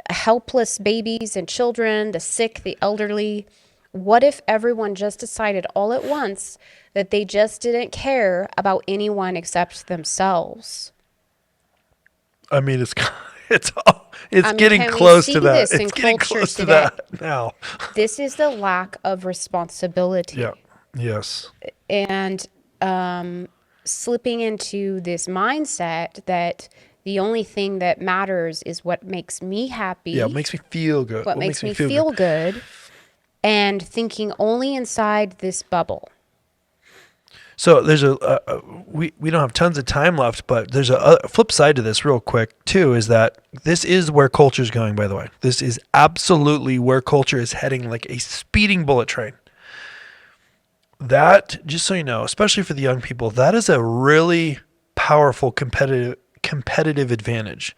helpless babies and children, the sick, the elderly. What if everyone just decided all at once that they just didn't care about anyone except themselves? I mean, it's getting close to that. It's getting close to that now. This is the lack of responsibility. Yeah. Yes. And slipping into this mindset that the only thing that matters is what makes me happy. Yeah, it makes me feel good. What makes me feel good. And thinking only inside this bubble. So there's we don't have tons of time left, but there's a flip side to this real quick too, is that this is where culture's going, by the way. This is absolutely where culture is heading, like a speeding bullet train. That, just so you know, especially for the young people, that is a really powerful competitive advantage.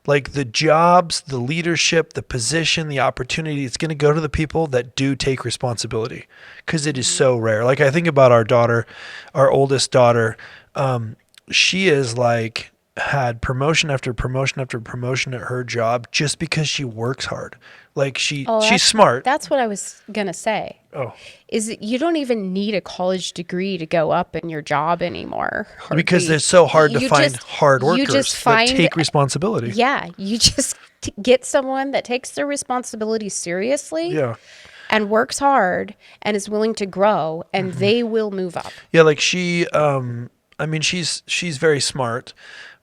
Like the jobs, the leadership, the position, the opportunity, it's going to go to the people that do take responsibility, because it is so rare. Like I think about our daughter, our oldest daughter. She is like had promotion after promotion after promotion at her job just because she works hard. Like she's smart. That's what I was going to say. Oh. Is that you don't even need a college degree to go up in your job anymore. Because it's so hard to find hard workers that take responsibility. Yeah. You just get someone that takes their responsibility seriously. Yeah. And works hard and is willing to grow, and they will move up. Yeah, like she, I mean, she's very smart,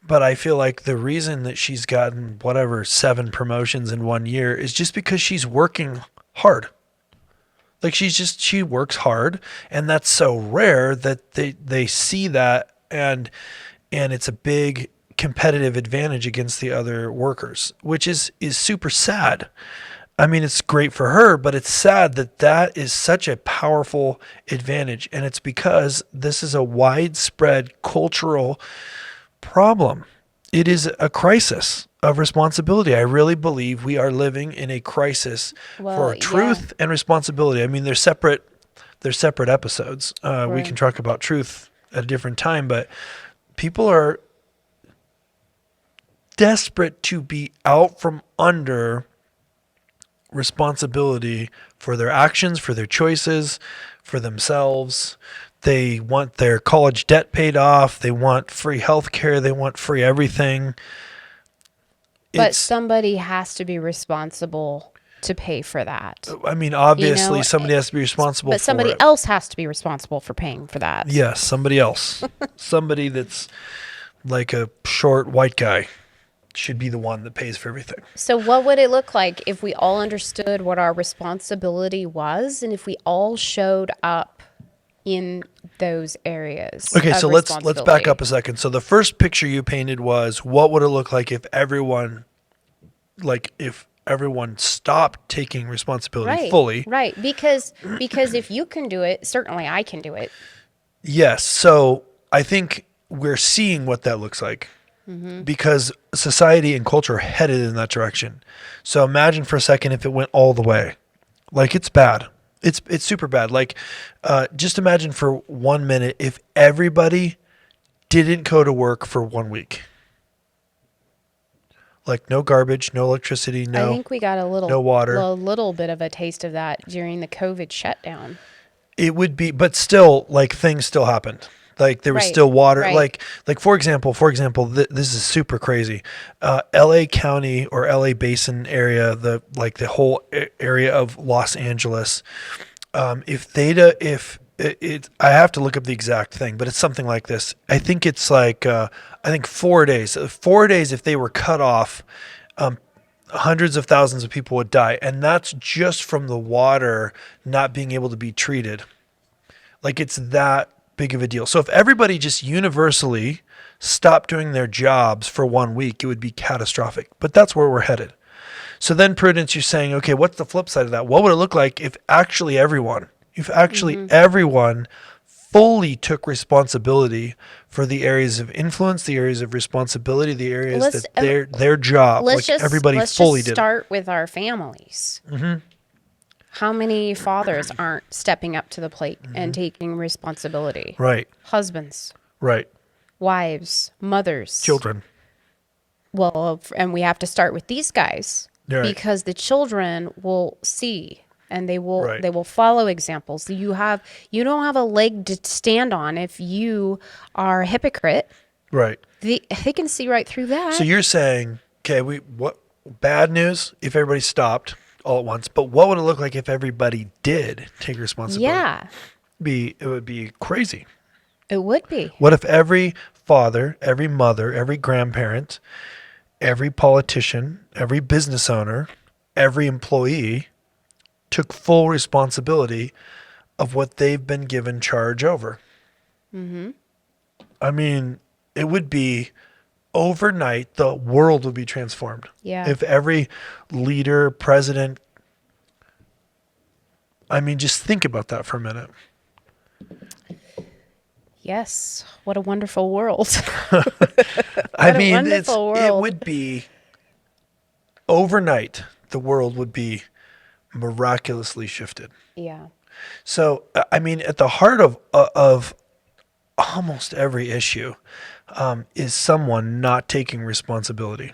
but I feel like the reason that she's gotten 7 promotions in 1 year is just because she's working hard. Like she works hard, and that's so rare that they see that, and it's a big competitive advantage against the other workers, which is super sad. I mean, it's great for her, but it's sad that is such a powerful advantage. And it's because this is a widespread cultural problem. It is a crisis of responsibility. I really believe we are living in a crisis for truth and responsibility. I mean, they're separate episodes. Right. We can talk about truth at a different time, but people are desperate to be out from under responsibility for their actions, for their choices, for themselves. They want their college debt paid off. They want free health care. They want free everything. But somebody has to be responsible to pay for that. I mean, obviously, somebody has to be responsible for it. But somebody else has to be responsible for paying for that. Yes, somebody else. Somebody that's like a short white guy should be the one that pays for everything. So what would it look like if we all understood what our responsibility was and if we all showed up in those areas? Okay, of so let's back responsibility? up a second. So the first picture you painted was, what would it look like if everyone stopped taking responsibility fully? Right. Because if you can do it, certainly I can do it. Yes. So I think we're seeing what that looks like because society and culture are headed in that direction. So imagine for a second if it went all the way. Like, it's bad. It's super bad. Like, just imagine for 1 minute if everybody didn't go to work for 1 week. Like, no garbage, no electricity, I think we got no water. a little bit of a taste of that during the COVID shutdown. It would be, but still, like, things still happened. Like, there was still water. Right. Like for example, this is super crazy. LA County or LA Basin area, the whole area of Los Angeles. I have to look up the exact thing, but it's something like this. I think it's like, 4 days. 4 days, if they were cut off, hundreds of thousands of people would die. And that's just from the water not being able to be treated. Like, it's that big of a deal. So if everybody just universally stopped doing their jobs for 1 week, it would be catastrophic. But that's where we're headed. So then, Prudence, you're saying, okay, what's the flip side of that? What would it look like if everyone fully took responsibility for the areas of influence, the areas of responsibility, the areas their job, everybody fully did. Let's start with our families. Mm-hmm. How many fathers aren't stepping up to the plate and taking responsibility? Right. Husbands. Right. Wives. Mothers. Children. Well, and we have to start with these guys because the children will see and they will follow examples. You don't have a leg to stand on if you are a hypocrite. Right. They can see right through that. So you're saying, okay, what bad news if everybody stopped all at once, but what would it look like if everybody did take responsibility? Yeah. It would be crazy. It would be. What if every father, every mother, every grandparent, every politician, every business owner, every employee took full responsibility of what they've been given charge over? Mm-hmm. I mean, it would be overnight, the world would be transformed. Yeah. If every leader, president, I mean, just think about that for a minute. Yes. What a wonderful world. It would be overnight, the world would be miraculously shifted. Yeah. So, I mean, at the heart of almost every issue is someone not taking responsibility.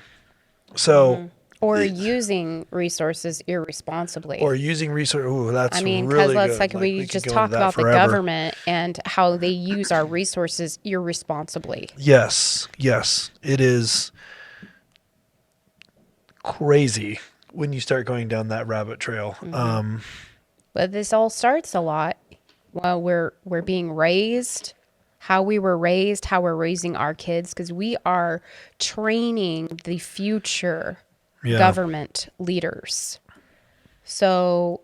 So, or using resources irresponsibly. That's because really let's good. We just talk about the government and how they use our resources irresponsibly. Yes, it is crazy when you start going down that rabbit trail. Mm-hmm. But this all starts a lot while we're being raised, how we were raised, how we're raising our kids, because we are training the future government leaders. So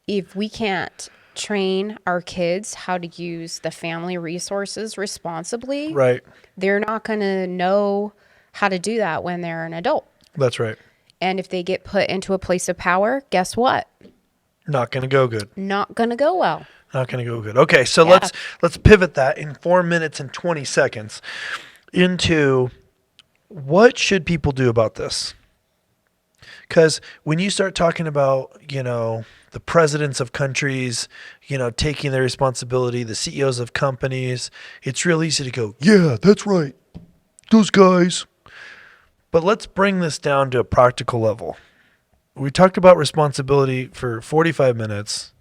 if we can't train our kids how to use the family resources responsibly, right, they're not going to know how to do that when they're an adult. That's right. And if they get put into a place of power, guess what? Not going to go good. Not going to go well. Not going to go good. Okay, so let's pivot that in 4 minutes and 20 seconds into what should people do about this? Because when you start talking about, the presidents of countries, taking their responsibility, the CEOs of companies, it's real easy to go, yeah, that's right, those guys. But let's bring this down to a practical level. we talked about responsibility for 45 minutes.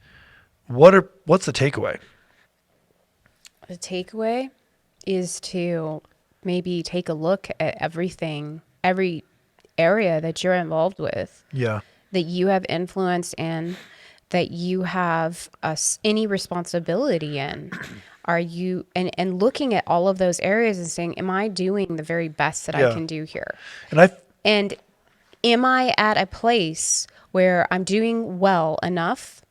What's the takeaway? The takeaway is to maybe take a look at everything, every area that you're involved with, Yeah. that you have influence in, that you have any responsibility in. Are you, and looking at all of those areas and saying, am I doing the very best that I can do here? And am I at a place where I'm doing well enough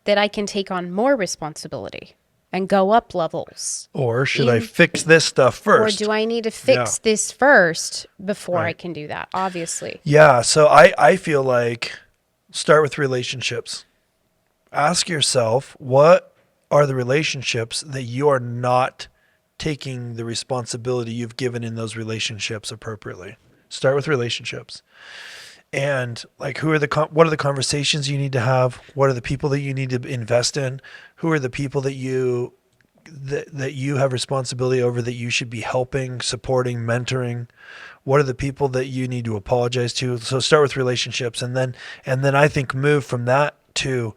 that I can take on more responsibility and go up levels? Or should I fix this stuff first? Or do I need to fix this first before I can do that? Obviously. Yeah. So I feel like start with relationships. Ask yourself, what are the relationships that you are not taking the responsibility you've given in those relationships appropriately? Start with relationships. And like, what are the conversations you need to have? What are the people that you need to invest in? Who are the people that you have responsibility over, that you should be helping, supporting, mentoring? What are the people that you need to apologize to? So start with relationships, and then I think move from that to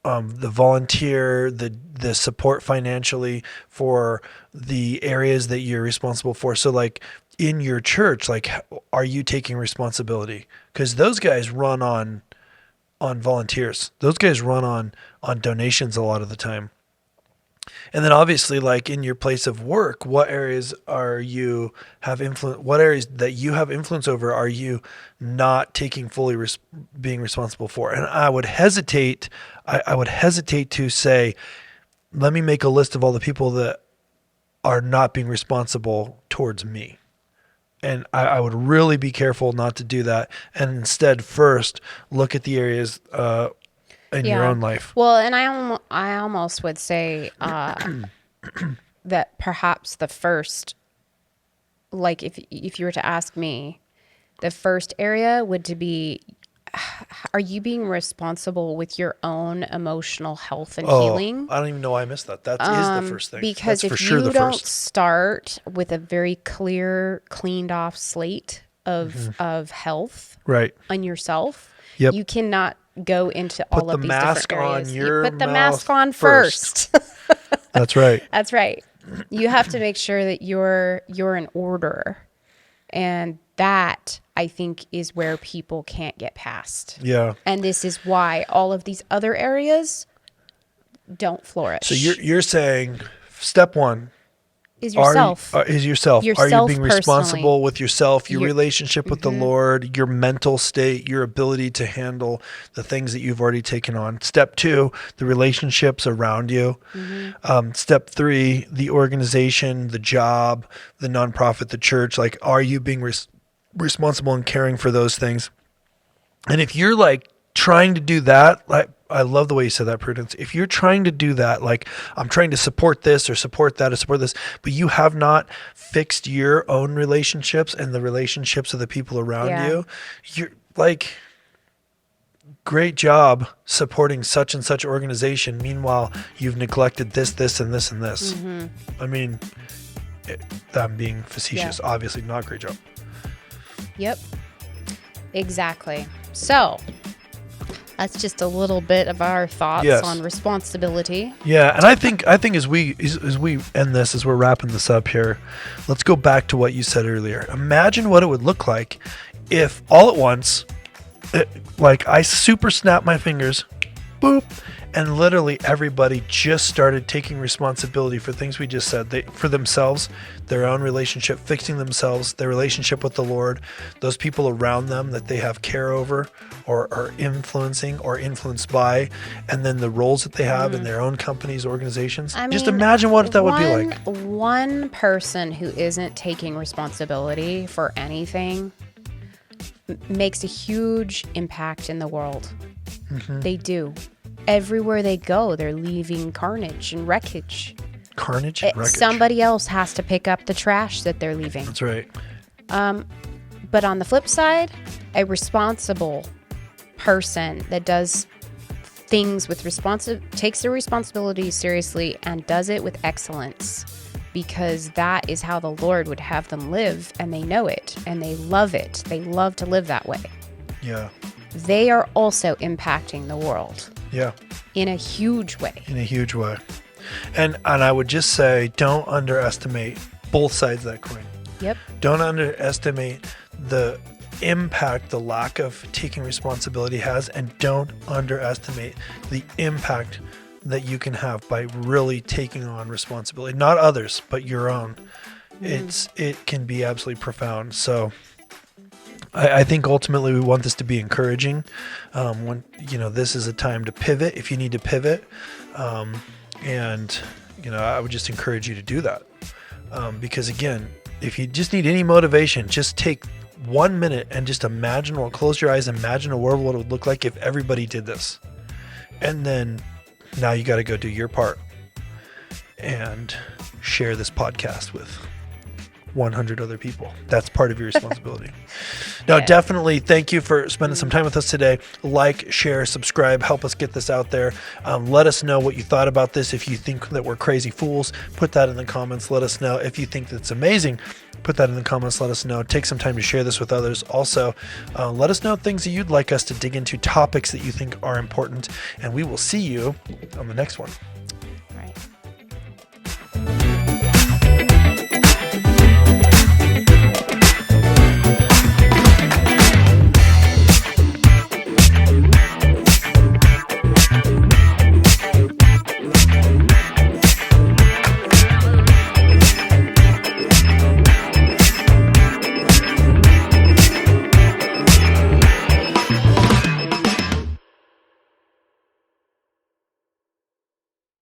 the volunteer, the support financially for the areas that you're responsible for. So like in your church, like, are you taking responsibility? Because those guys run on volunteers. Those guys run on donations a lot of the time. And then obviously, like in your place of work, what areas what areas that you have influence over are you not taking fully being responsible for? And I would hesitate to say, let me make a list of all the people that are not being responsible towards me. And I would really be careful not to do that. And instead, first, look at the areas in your own life. Well, and I almost would say that perhaps the first, like if you were to ask me, the first area would to be, are you being responsible with your own emotional health and healing? I don't even know why I missed that. That is the first thing. Because if you don't start with a very clear, cleaned off slate of health on yourself, you cannot go into all of these different areas. Put the mask on first. That's right. That's right. You have to make sure that you're in order. And that, I think, is where people can't get past. Yeah. And this is why all of these other areas don't flourish. So you're saying step one is yourself. Is yourself. Are you being responsible with yourself, your relationship with the Lord, your mental state, your ability to handle the things that you've already taken on? Step two, the relationships around you. Step three, the organization, the job, the nonprofit, the church. Like, are you being responsible and caring for those things? And if you're like trying to do that, like, I love the way you said that, Prudence. If you're trying to do that, like I'm trying to support this or support that or support this, but you have not fixed your own relationships and the relationships of the people around you, you're like, great job supporting such and such organization. Meanwhile, you've neglected this, this, and this, and this. I mean, I'm being facetious. Obviously, not a great job. Yep. Exactly. So that's just a little bit of our thoughts on responsibility. Yeah, and I think as we end this, as we're wrapping this up here, let's go back to what you said earlier. Imagine what it would look like if all at once, like I super snap my fingers, boop, and literally everybody just started taking responsibility for things we just said, for themselves, their own relationship, fixing themselves, their relationship with the Lord, those people around them that they have care over or are influencing or influenced by, and then the roles that they have in their own companies, organizations. Just imagine what that would be like. One person who isn't taking responsibility for anything makes a huge impact in the world. They do. Everywhere they go, they're leaving carnage and wreckage. Carnage and wreckage. Somebody else has to pick up the trash that they're leaving. That's right. But on the flip side, a responsible person that does things with takes their responsibility seriously and does it with excellence, because that is how the Lord would have them live, and they know it and they love it. They love to live that way. Yeah. they are also impacting the world Yeah. in a huge way. In a huge way. And I would just say, don't underestimate both sides of that coin. Yep. Don't underestimate the impact the lack of taking responsibility has, and don't underestimate the impact that you can have by really taking on responsibility, not others, but your own. It can be absolutely profound. So I think ultimately we want this to be encouraging. When, this is a time to pivot if you need to pivot. And I would just encourage you to do that. Because again, if you just need any motivation, just take 1 minute and just imagine, or close your eyes, imagine a world what it would look like if everybody did this. And then now you got to go do your part and share this podcast with 100 other people. That's part of your responsibility. Now, definitely thank you for spending some time with us today. Like, share, subscribe, help us get this out there. Let us know what you thought about this. If you think that we're crazy fools, put that in the comments. Let us know. If you think that's amazing, put that in the comments. Let us know. Take some time to share this with others. Also, let us know things that you'd like us to dig into, topics that you think are important, and we will see you on the next one.